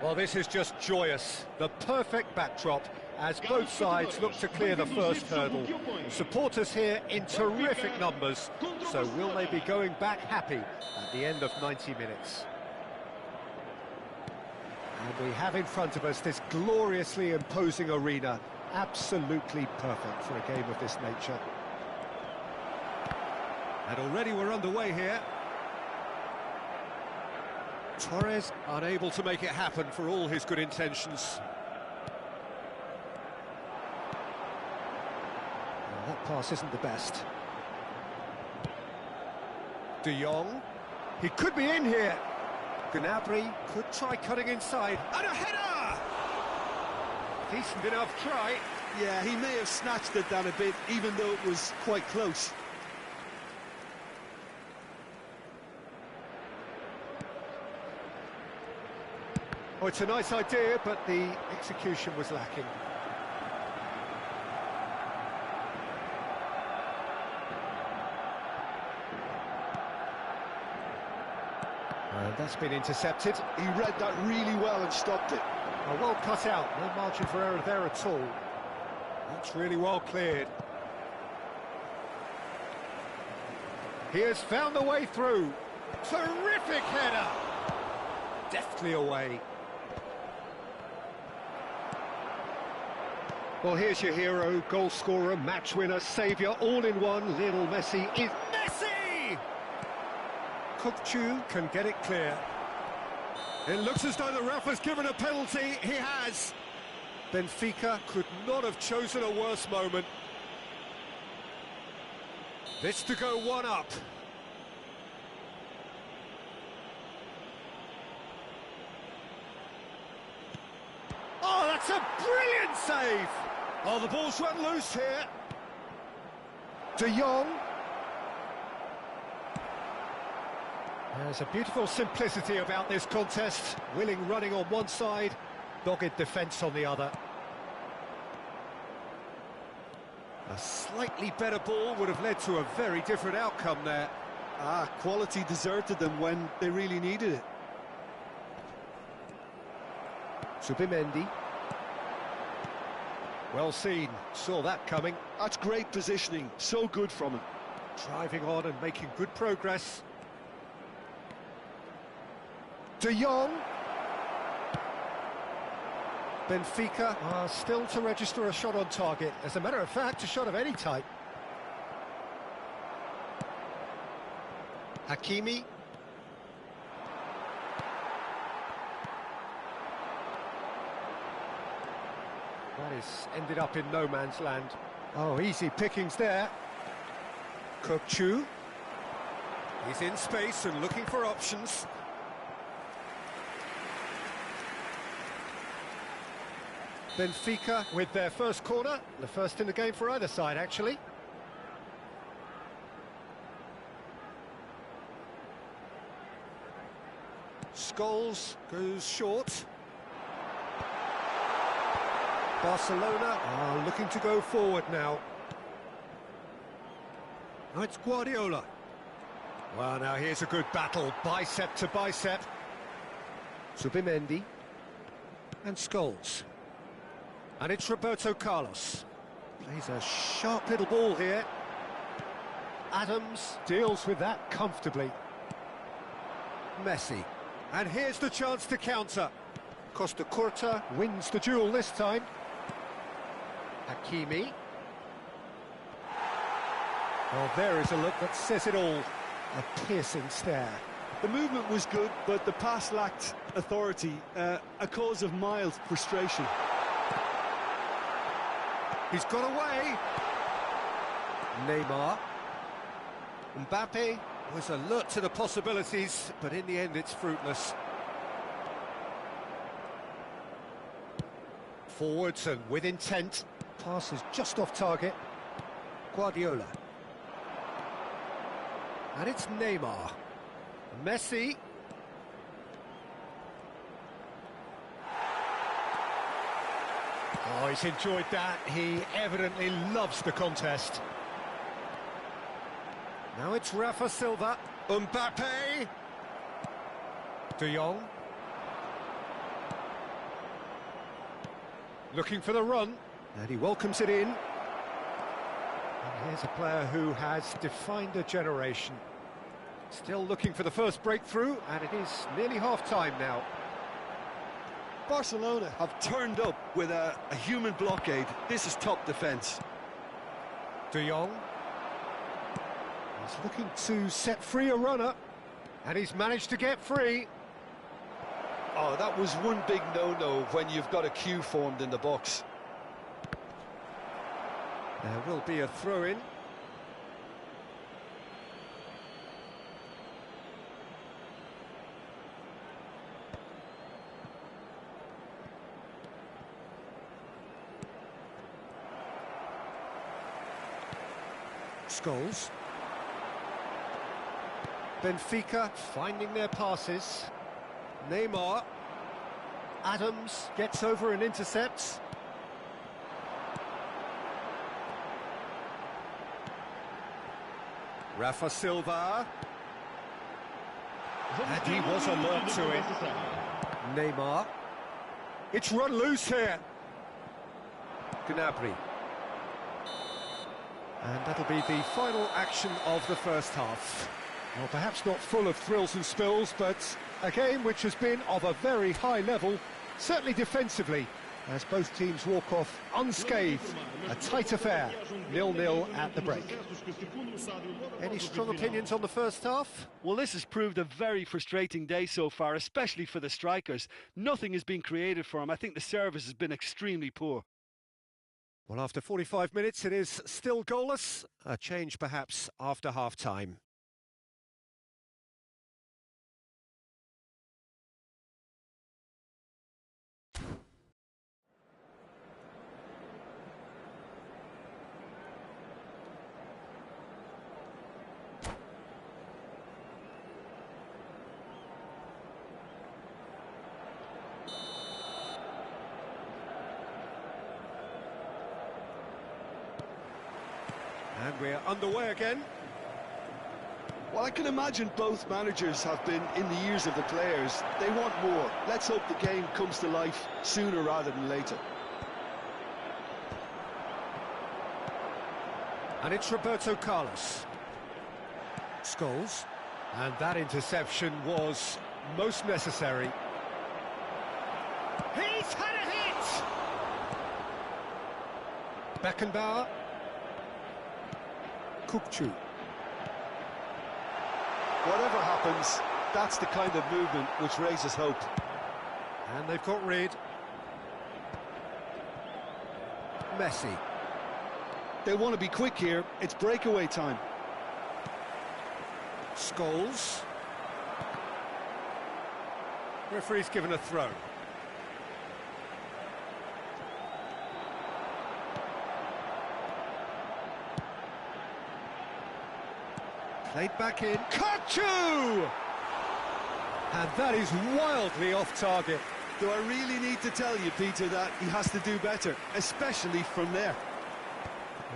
Well, this is just joyous. The perfect backdrop as both sides look to clear the first hurdle. Supporters here in terrific numbers, so will they be going back happy at the end of 90 minutes? And we have in front of us this gloriously imposing arena, absolutely perfect for a game of this nature. And already we're underway here. Torres unable to make it happen for all his good intentions. Well, that pass isn't the best. De Jong. He could be in here. Gnabry could try cutting inside. And a header! Decent enough try. Yeah, he may have snatched it down a bit, even though it was quite close. Oh, it's a nice idea, but the execution was lacking. And that's been intercepted. He read that really well and stopped it. Oh, well cut out, no margin for error there at all. That's really well cleared. He has found the way through. Terrific header! Deftly away. Well, here's your hero, goal scorer, match winner, saviour, all in one. Lionel Messi is Messi! Kukçu can get it clear. It looks as though the ref has given a penalty. He has. Benfica could not have chosen a worse moment. This to go one up. Oh, that's a brilliant save! Oh, the ball's run loose here. De Jong. There's a beautiful simplicity about this contest. Willing running on one side, dogged defence on the other. A slightly better ball would have led to a very different outcome there. Quality deserted them when they really needed it. Subimendi. Well seen, saw that coming. That's great positioning, so good from him. Driving on and making good progress. De Jong. Benfica are still to register a shot on target. As a matter of fact, a shot of any type. Hakimi. That is ended up in no man's land. Oh, easy pickings there. Kukçu. He's in space and looking for options. Benfica with their first corner, the first in the game for either side, actually. Scholes goes short. Barcelona are looking to go forward now. Now it's Guardiola. Well, now here's a good battle, bicep to bicep. Subimendi. And Scholes. And it's Roberto Carlos. Plays a sharp little ball here. Adams deals with that comfortably. Messi. And here's the chance to counter. Costa Curta wins the duel this time. Hakimi. Well, there is a look that says it all. A piercing stare. The movement was good, but the pass lacked authority, a cause of mild frustration. He's got away. Neymar. Mbappe was alert to the possibilities, but in the end it's fruitless. Forwards and with intent. Pass is just off target. Guardiola. And it's Neymar. Messi. Oh, he's enjoyed that. He evidently loves the contest. Now it's Rafa Silva. Mbappe. De Jong. Looking for the run, and he welcomes it in. And here's a player who has defined a generation. Still looking for the first breakthrough, and it is nearly half-time now. Barcelona have turned up with a human blockade. This is top defence. De Jong. He's looking to set free a runner, and he's managed to get free. Oh, that was one big no-no when you've got a queue formed in the box. There will be a throw-in. Scholes. Benfica finding their passes. Neymar. Adams gets over and intercepts. Rafa Silva. And he was alert to it. Neymar. It's run loose here. Gnabry. And that'll be the final action of the first half. Well, perhaps not full of thrills and spills, but a game which has been of a very high level, certainly defensively, as both teams walk off unscathed. A tight affair, 0-0 at the break. Any strong opinions on the first half? Well, this has proved a very frustrating day so far, especially for the strikers. Nothing has been created for them. I think the service has been extremely poor. Well, after 45 minutes, it is still goalless. A change, perhaps, after half-time. And we're underway again. Well, I can imagine both managers have been in the ears of the players. They want more. Let's hope the game comes to life sooner rather than later. And it's Roberto Carlos. Scholes. And that interception was most necessary. He's had a hit! Beckenbauer. Kukçu. Whatever happens, that's the kind of movement which raises hope. And they've got rid. Messi. They want to be quick here. It's breakaway time. Scholes. Referee's given a throw. Played back in. Kukçu! And that is wildly off target. Do I really need to tell you, Peter, that he has to do better, especially from there?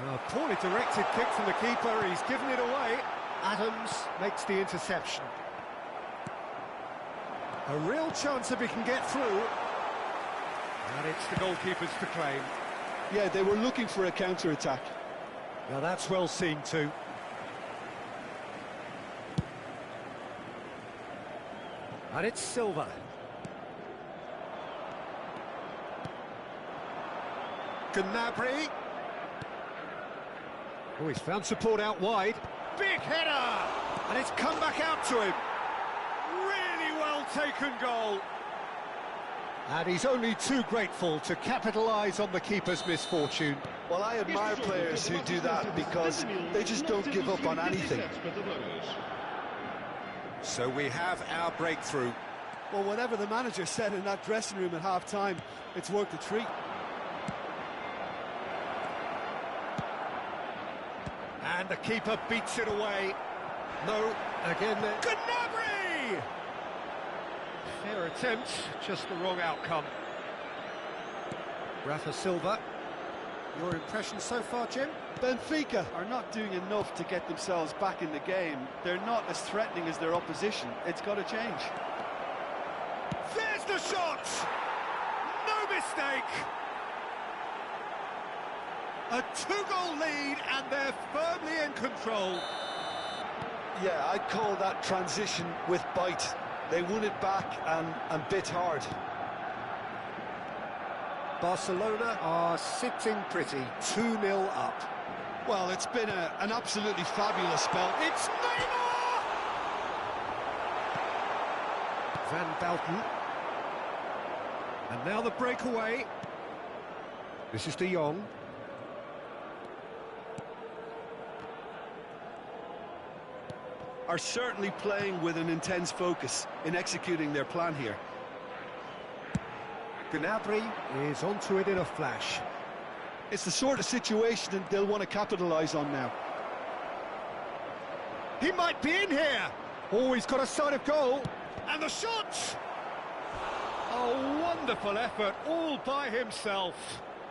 Well, poorly directed kick from the keeper. He's given it away. Adams makes the interception. A real chance if he can get through. And it's the goalkeeper's to claim. Yeah, they were looking for a counter-attack. Now that's well seen too. And it's Silva. Gnabry. Oh, he's found support out wide. Big header! And it's come back out to him. Really well taken goal. And he's only too grateful to capitalise on the keeper's misfortune. Well, I admire players who do that because they just don't give up on anything. So we have our breakthrough. Well, whatever the manager said in that dressing room at half-time, it's worth a treat. And the keeper beats it away. No, again, Gnabry! Fair attempt, just the wrong outcome. Rafa Silva. Your impression so far, Jim? Benfica are not doing enough to get themselves back in the game. They're not as threatening as their opposition. It's got to change. There's the shot! No mistake! A two-goal lead, and they're firmly in control. Yeah, I'd call that transition with bite. They won it back and bit hard. Barcelona are sitting pretty, 2-0 up. Well, it's been an absolutely fabulous spell. It's Neymar! Van Belten. And now the breakaway. This is De Jong. Are certainly playing with an intense focus in executing their plan here. Gnabry is onto it in a flash. It's the sort of situation that they'll want to capitalise on now. He might be in here. Oh, he's got a sight of goal. And the shot! A wonderful effort, all by himself.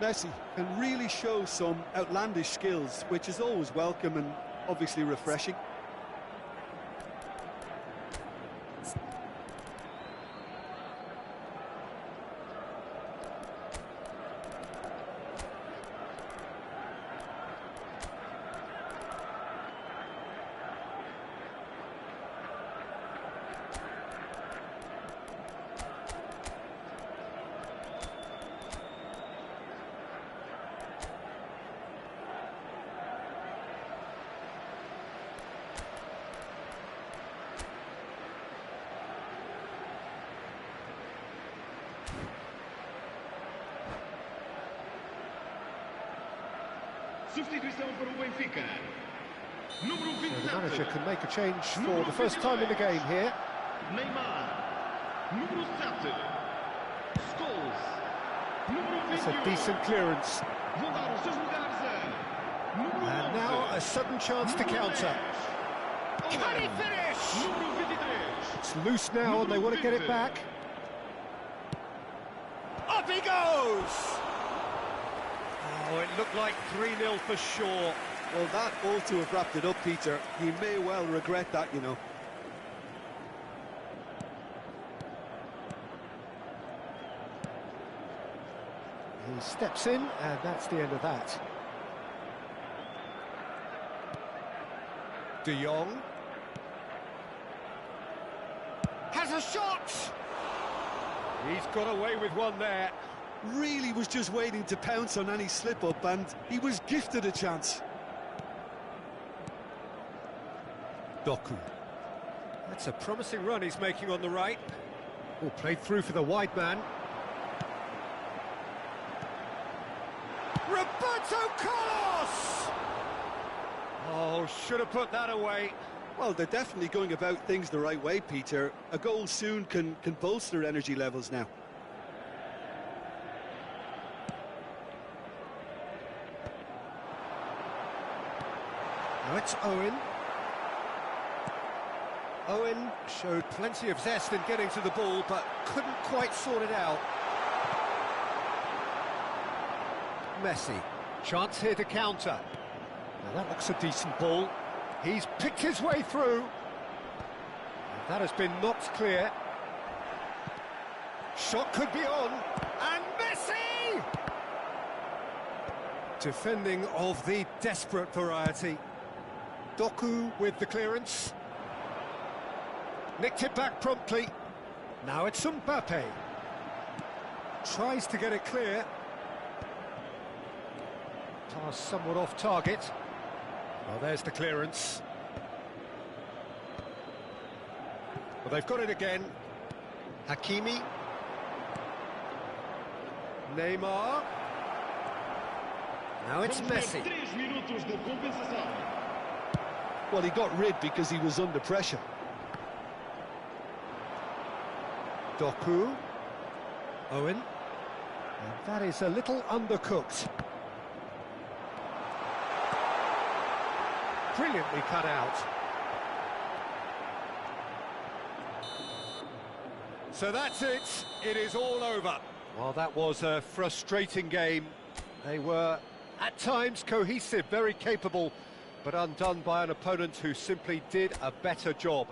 Messi can really show some outlandish skills, which is always welcome and obviously refreshing. Substituição para o Benfica. Número So the 27. manager can make a change for the first time in the game here. Neymar. Número 7. Scholes. Número It's a 21. decent clearance. Vão dar os seus lugares a número And 11. now a sudden chance to counter. Can he finish? Número 23. It's loose now and they want to get it back. Up he goes! Oh, it looked like 3-0 for sure. Well, that ought to have wrapped it up, Peter. He may well regret that, you know. He steps in, and that's the end of that. De Jong has a shot! He's got away with one there. Really was just waiting to pounce on any slip-up, and he was gifted a chance. Doku. That's a promising run he's making on the right. Oh, played through for the wide man. Roberto Carlos! Oh, should have put that away. Well, they're definitely going about things the right way, Peter. A goal soon can bolster energy levels now. Now it's Owen. Owen showed plenty of zest in getting to the ball, but couldn't quite sort it out. Messi. Chance here to counter. Now that looks a decent ball. He's picked his way through. And that has been knocked clear. Shot could be on. And Messi! Defending of the desperate variety. Doku with the clearance. Nicked it back promptly. Now it's Mbappe. Tries to get it clear. Pass somewhat off target. Well, there's the clearance. Well, they've got it again. Hakimi. Neymar. Now it's Messi. 3 minutos de compensação. Well, he got rid because he was under pressure. Doku. Owen. And that is a little undercooked. Brilliantly cut out. So that's it. It is all over. Well, that was a frustrating game. They were, at times, cohesive, very capable, but undone by an opponent who simply did a better job.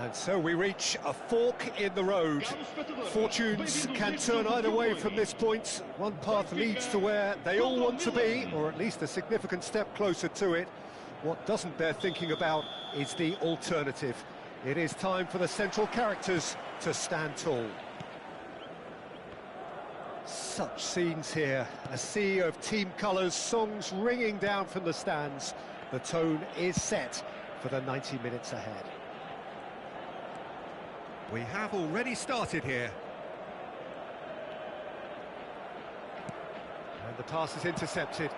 And so we reach a fork in the road. Fortunes can turn either way from this point. One path leads to where they all want to be, or at least a significant step closer to it. What doesn't bear thinking about is the alternative. It is time for the central characters to stand tall. Such scenes here, a sea of team colours, songs ringing down from the stands. The tone is set for the 90 minutes ahead. We have already started here. And the pass is intercepted.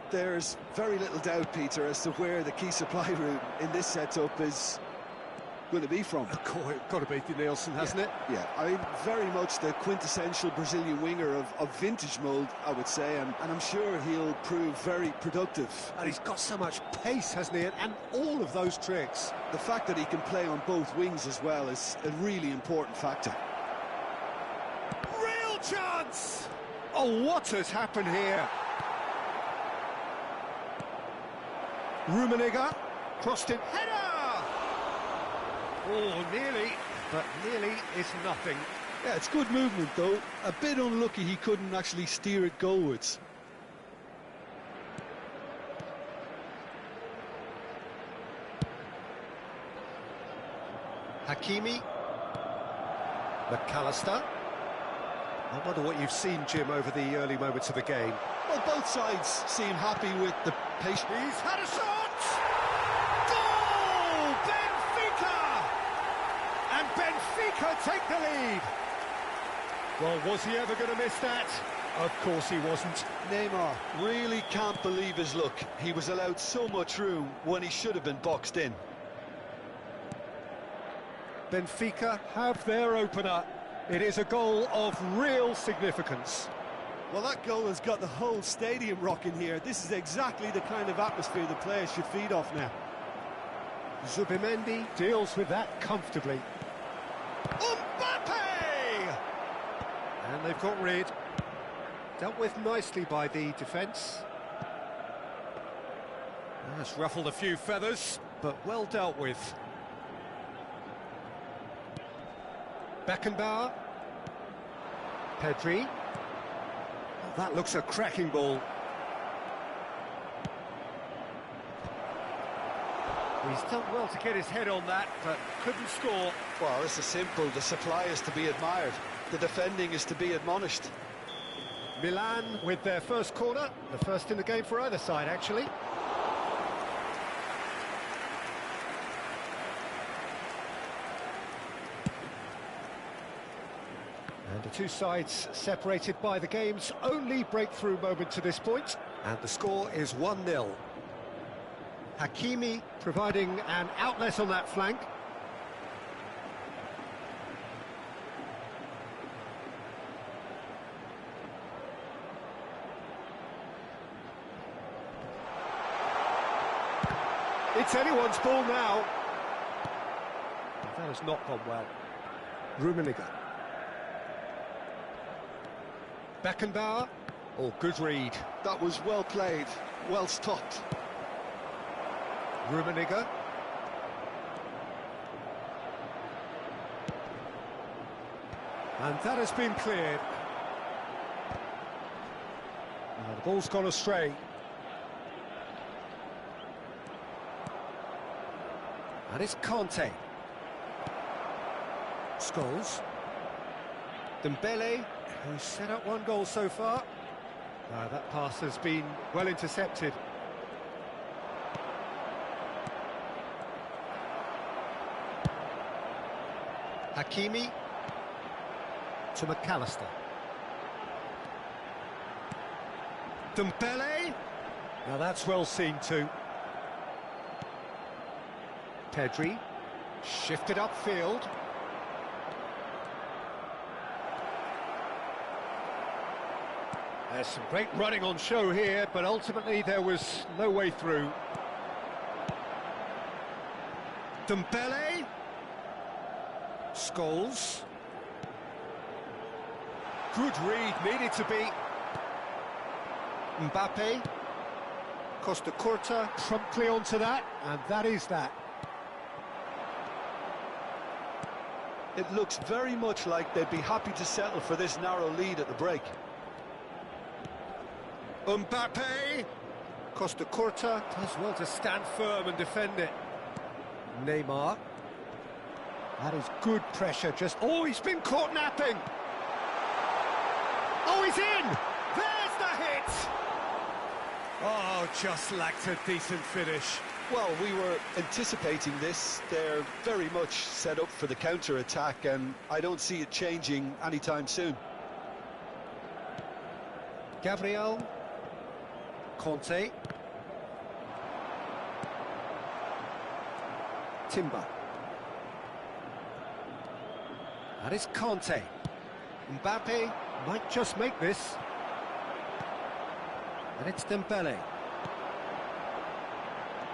There's very little doubt, Peter, as to where the key supply route in this setup is going to be from. Got to be Nielsen, hasn't it? Yeah, I mean, very much the quintessential Brazilian winger of vintage mould, I would say, and I'm sure he'll prove very productive. And he's got so much pace, hasn't he? And all of those tricks. The fact that he can play on both wings as well is a really important factor. Real chance! Oh, what has happened here? Rummenigge, crossed it, header! Oh, nearly, but nearly is nothing. Yeah, it's good movement, though. A bit unlucky he couldn't actually steer it goalwards. Hakimi. McAllister. I wonder what you've seen, Jim, over the early moments of the game. Well, both sides seem happy with the pace. He's had a shot! Goal! Benfica! And Benfica take the lead. Well, was he ever going to miss that? Of course he wasn't. Neymar really can't believe his luck. He was allowed so much room when he should have been boxed in. Benfica have their opener. It is a goal of real significance. Well, that goal has got the whole stadium rocking here. This is exactly the kind of atmosphere the players should feed off now. Zubimendi deals with that comfortably. Mbappe! And they've got rid. Dealt with nicely by the defence. That's ruffled a few feathers, but well dealt with. Beckenbauer. Pedri. Oh, that looks a cracking ball. He's done well to get his head on that, but couldn't score. Well, this is simple. The supply is to be admired. The defending is to be admonished. Milan with their first corner, the first in the game for either side, actually. And the two sides separated by the game's only breakthrough moment to this point. And the score is 1-0. Hakimi providing an outlet on that flank. It's anyone's ball now. That has not gone well. Rummenigge. Beckenbauer. Oh, good read. That was well played, well stopped. Rummenigge. And that has been cleared. And the ball's gone astray. And it's Conte. Scholes. Dembele, who's set up one goal so far. That pass has been well intercepted. Hakimi to McAllister. Dembele. Now that's well seen too. Pedri, shifted upfield. There's some great running on show here, but ultimately there was no way through. Dembele. Scholes. Good read, needed to be. Mbappe. Costa Curta promptly onto that, and that is that. It looks very much like they'd be happy to settle for this narrow lead at the break. Mbappe! Costa Curta does well to stand firm and defend it. Neymar. That is good pressure, just... Oh, he's been caught napping! Oh, he's in! There's the hit! Oh, just lacked a decent finish. Well, we were anticipating this. They're very much set up for the counter-attack, and I don't see it changing anytime soon. Gabriel. Conte. Timber. That is Conte. Mbappe might just make this. And it's Dembele.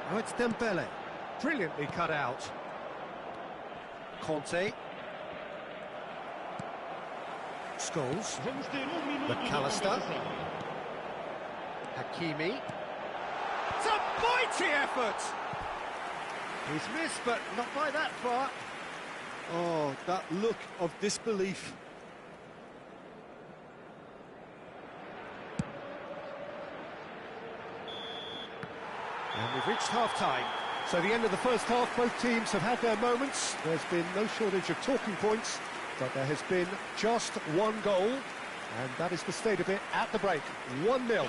Now it's Dembele. Brilliantly cut out. Conte. Scholes. McAllister. Hakimi. It's a mighty effort! He's missed, but not by that far. Oh, that look of disbelief. And we've reached half-time. So the end of the first half, both teams have had their moments. There's been no shortage of talking points, but there has been just one goal, and that is the state of it at the break. 1-0.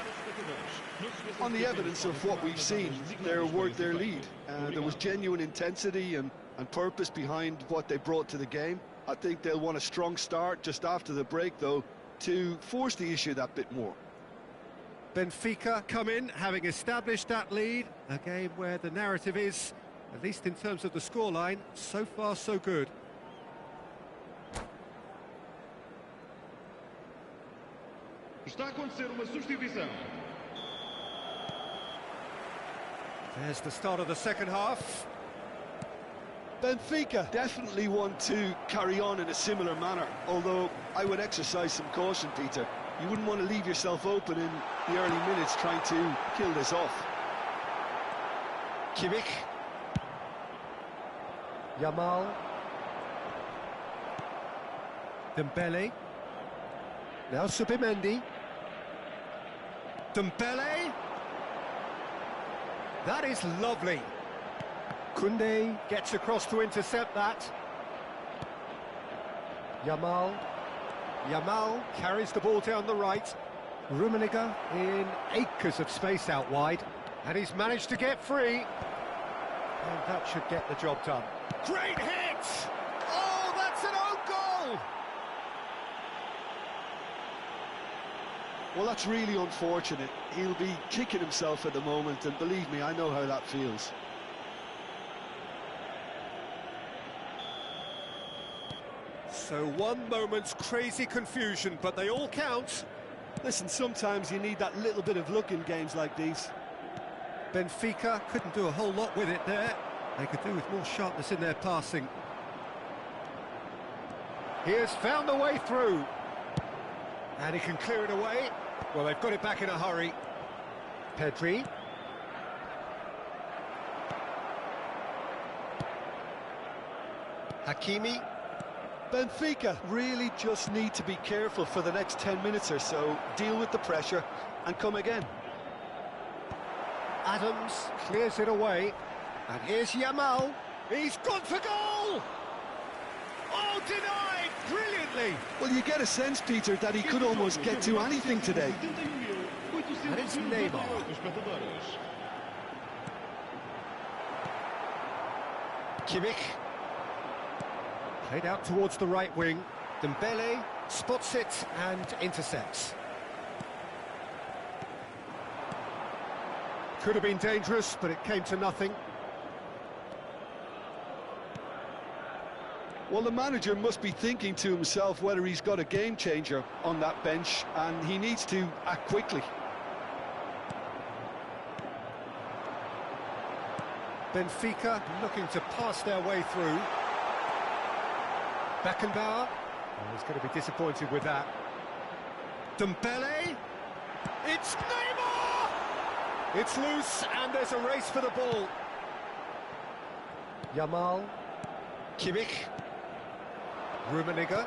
On the evidence of what we've seen, they're worth their lead. There was genuine intensity and purpose behind what they brought to the game. I think they'll want a strong start just after the break, though, to force the issue that bit more. Benfica come in, having established that lead. A game where the narrative is, at least in terms of the scoreline, so far so good. Está a acontecer uma substituição. There's the start of the second half. Benfica definitely want to carry on in a similar manner, although I would exercise some caution, Peter. You wouldn't want to leave yourself open in the early minutes trying to kill this off. Kimmich. Yamal. Dembele. Now Subimendi. Dembele. That is lovely. Koundé gets across to intercept that. Yamal. Yamal carries the ball down the right. Rummenigge in acres of space out wide. And he's managed to get free. And that should get the job done. Great hit! Oh, that's an own goal! Well, that's really unfortunate. He'll be kicking himself at the moment, and believe me, I know how that feels. So one moment's crazy confusion, but they all count. Listen, sometimes you need that little bit of luck in games like these. Benfica couldn't do a whole lot with it there. They could do with more sharpness in their passing. He has found a way through. And he can clear it away. Well, they've got it back in a hurry. Pedri. Hakimi. Benfica really just need to be careful for the next 10 minutes or so, deal with the pressure and come again. Adams clears it away. And here's Yamal. He's gone for goal! Oh, denied brilliantly! Well, you get a sense, Peter, that he could almost get to anything today. And it's Neymar. Kimmich. Played out towards the right wing. Dembele spots it and intercepts. Could have been dangerous, but it came to nothing. Well, the manager must be thinking to himself whether he's got a game changer on that bench, and he needs to act quickly. Benfica looking to pass their way through. Beckenbauer. Oh, he's going to be disappointed with that. Dembele. It's Neymar! It's loose, and there's a race for the ball. Yamal, Kimmich, Rummenigge.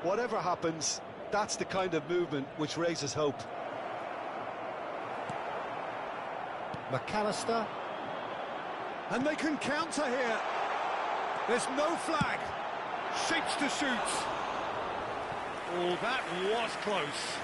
Whatever happens, that's the kind of movement which raises hope. McAllister. And they can counter here. There's no flag. Shapes to shoot. Oh, that was close.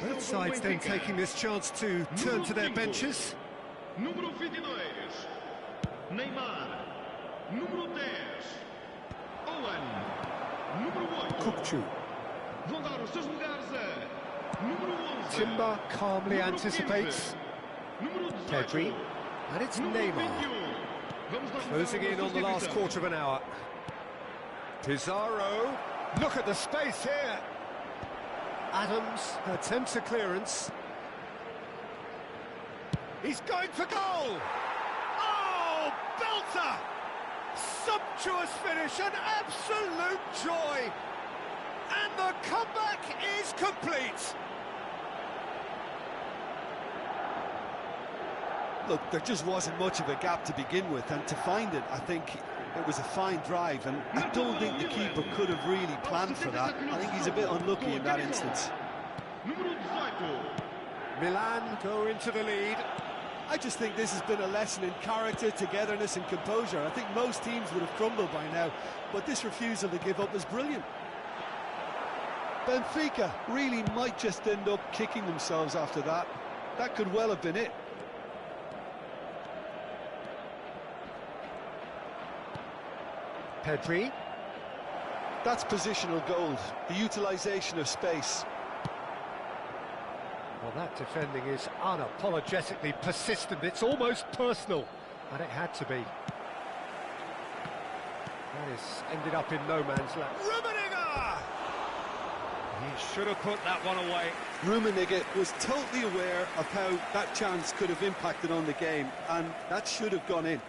Both sides then taking this chance to turn to their benches. Número 22, Neymar. Número 10, Owen. Número 8, Kukçu. vão dar os seus lugares a número 11, Timber calmly número anticipates. 15, número 18, Pedri. And it's número Neymar. 21. Vamos dar Closing lugar in à on the last substituição. quarter of an hour. Pizarro. Look at the space here. Adams attempts a clearance. He's going for goal! Oh, belter! Sumptuous finish, an absolute joy! And the comeback is complete! Look, there just wasn't much of a gap to begin with, and to find it, I think it was a fine drive, and I don't think the keeper could have really planned for that. I think he's a bit unlucky in that instance. Número 18. Milan go into the lead. I just think this has been a lesson in character, togetherness and composure. I think most teams would have crumbled by now, but this refusal to give up is brilliant. Benfica really might just end up kicking themselves after that. That could well have been it. Pedri. That's positional gold, the utilisation of space. Well, that defending is unapologetically persistent. It's almost personal, and it had to be. That is ended up in no man's land. Rummenigge! He should have put that one away. Rummenigge was totally aware of how that chance could have impacted on the game, and that should have gone in.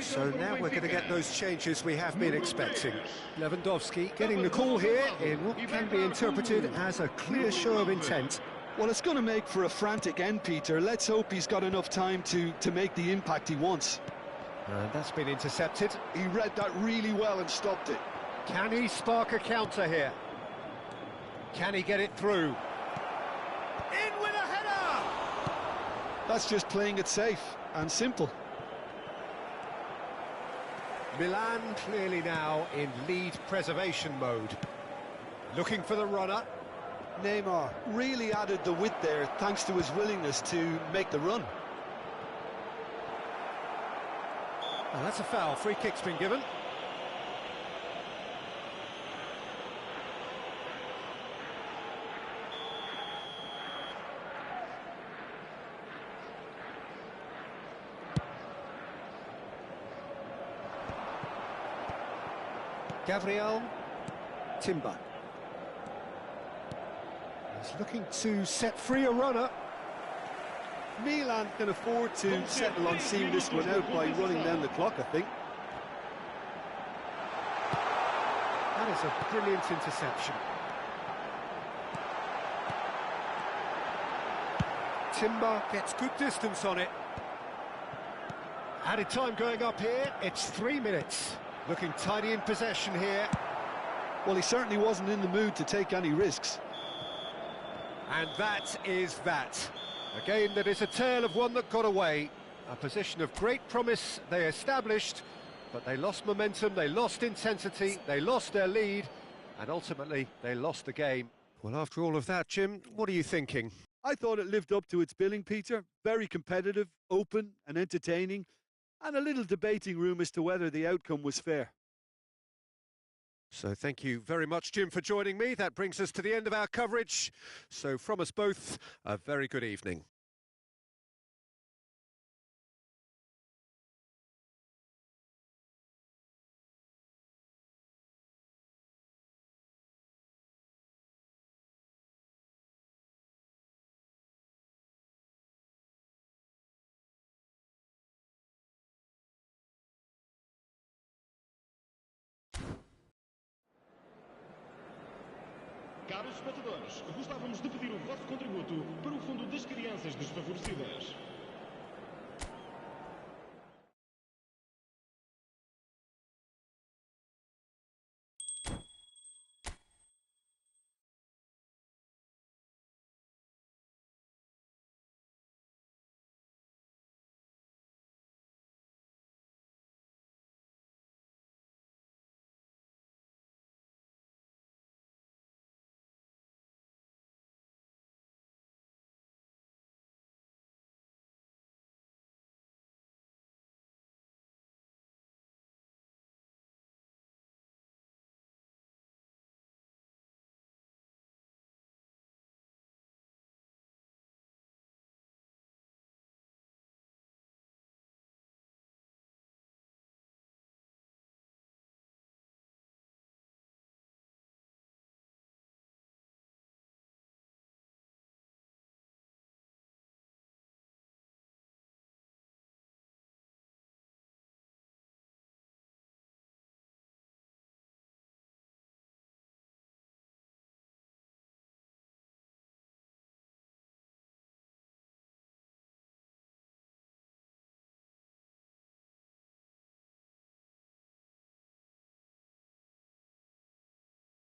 So now we're going to get those changes we have been expecting. Lewandowski getting the call here in what can be interpreted as a clear show of intent. Well, it's going to make for a frantic end, Peter. Let's hope he's got enough time to make the impact he wants. And that's been intercepted. He read that really well and stopped it. Can he spark a counter here? Can he get it through? In with a header! That's just playing it safe and simple. Milan clearly now in lead preservation mode. Looking for the runner. Neymar really added the width there thanks to his willingness to make the run. Oh, that's a foul. Free kick's been given. Gabriel Timber. He's looking to set free a runner. Milan can afford to settle on seeing this one out by running down the clock, I think. That is a brilliant interception. Timber gets good distance on it. Added time going up here, it's 3 minutes. Looking tidy in possession here. Well, he certainly wasn't in the mood to take any risks. And that is that. A game that is a tale of one that got away. A position of great promise they established, but they lost momentum, they lost intensity, they lost their lead, and ultimately they lost the game. Well, after all of that, Jim, what are you thinking? I thought it lived up to its billing, Peter. Very competitive, open and entertaining, and a little debating room as to whether the outcome was fair. So thank you very much, Jim, for joining me. That brings us to the end of our coverage. So from us both, a very good evening. Caros espectadores, gostávamos de pedir o vosso contributo para o Fundo das Crianças Desfavorecidas.